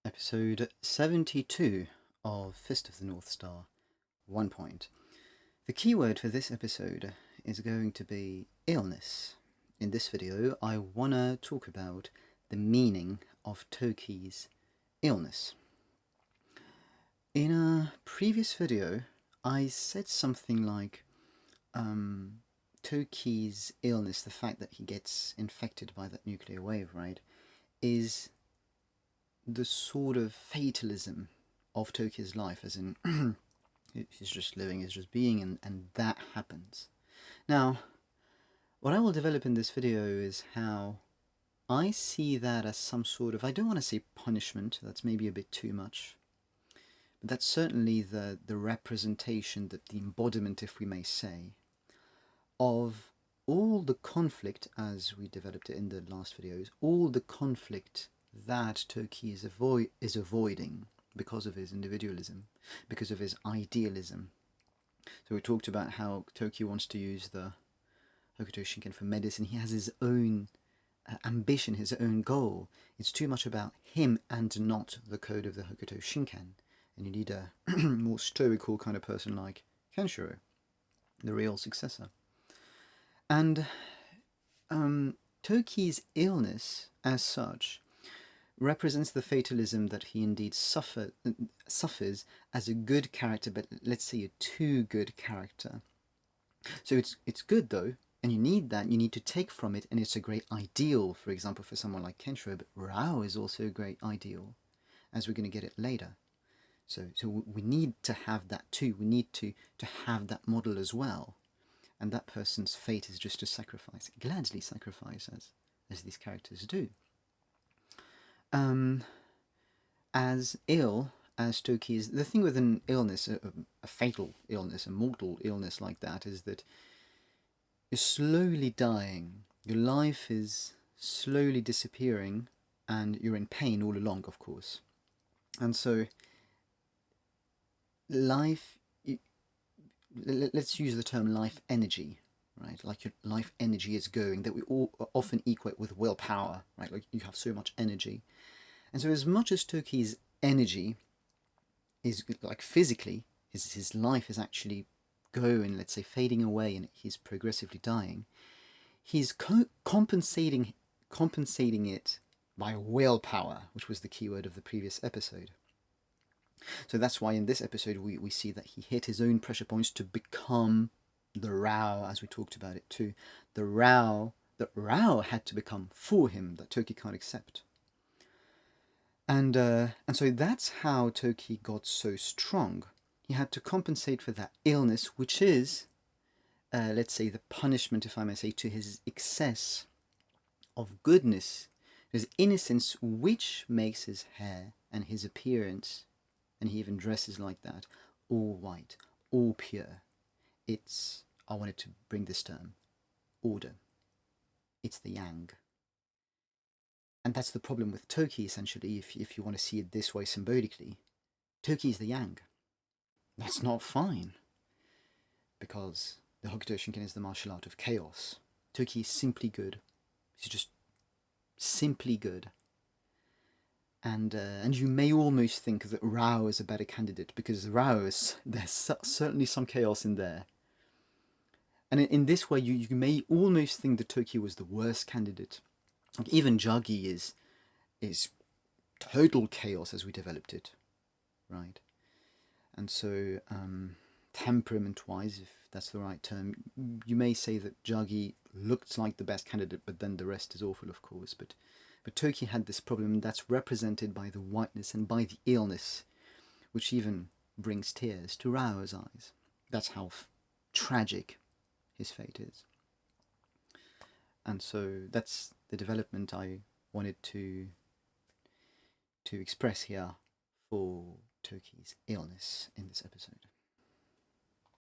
episode 72 of Fist of the North Star 1 point. The keyword for this episode is going to be illness. In this video, I want to talk about the meaning of 𝚎𝚎𝚌𝚎 illness. In a previous video, I said something like 𝚎𝚎𝚌𝚎's illness, the fact that he gets infected by that nuclear wave, right, is the sort of fatalism of 𝚎𝚎's life, as in he's just living, he's just being, and that happens. Now, what I will develop in this video is how I see that as some sort of, I don't want to say punishment, that's maybe a bit too much, but that's certainly the representation, the embodiment, if we may say, of all the conflict, as we developed it in the last videos, all the conflict that 𝚎𝚎 is avoiding because of his individualism, because of his idealism. So we talked about how 𝚎𝚎 wants to use the Hokuto Shinken for medicine. He has his own ambition, his own goal. It's too much about him and not the code of the Hokuto Shinken. And you need a more stoical kind of person like Kenshiro, the real successor. And 𝚎𝚎's illness, as such, represents the fatalism that he indeed suffers as a good character, but let's say a too good character. So it's good though, and you need that, you need to take from it, and it's a great ideal, for example, for someone like Kenshiro, but 𝚎 is also a great ideal, as we're going to get it later. So we need to have that too, we need to have that model as well, and that person's fate is just to sacrifice, gladly sacrifice, as these characters do. As ill as 𝚎𝚎 is, the thing with an illness, a fatal illness, a mortal illness like that, is that you're slowly dying, your life is slowly disappearing, and you're in pain all along, of course. And so life, let's use the term life energy, right? Like your life energy is going, that we all often equate with willpower, right? Like you have so much energy. And so as much as 𝚎𝚎's energy is, like, physically, his life is actually going, let's say, fading away, and he's progressively dying, he's compensating it by willpower, which was the keyword of the previous episode. So that's why in this episode we see that he hit his own pressure points to become the 𝚎, as we talked about it too, the 𝚎 that 𝚎 had to become for him, that 𝚎𝚎 can't accept. And so that's how 𝚎𝚎 got so strong. He had to compensate for that illness, which is, let's say, the punishment, if I may say, to his excess of goodness, his innocence, which makes his hair and his appearance, and he even dresses like that, all white, all pure. It's, I wanted to bring this term, order. It's the yang. And that's the problem with 𝚎𝚎, essentially, if you want to see it this way symbolically. 𝚎𝚎 is the yang. That's not fine, because the Hokuto Shinken is the martial art of chaos. 𝚎𝚎 is simply good. He's just simply good. And you may almost think that 𝚎 is a better candidate, because 𝚎 there's certainly some chaos in there. And in this way, you may almost think that 𝚎𝚎 was the worst candidate. Like, even 𝚎𝚎 is total chaos as we developed it, right? And so, temperament-wise, if that's the right term, you may say that 𝚎𝚎 looked like the best candidate, but then the rest is awful, of course. But 𝚎𝚎 had this problem that's represented by the whiteness and by the illness, which even brings tears to 𝚎's eyes. That's how tragic his fate is. And so that's the development I wanted to express here for 𝚎𝚎's illness in this episode.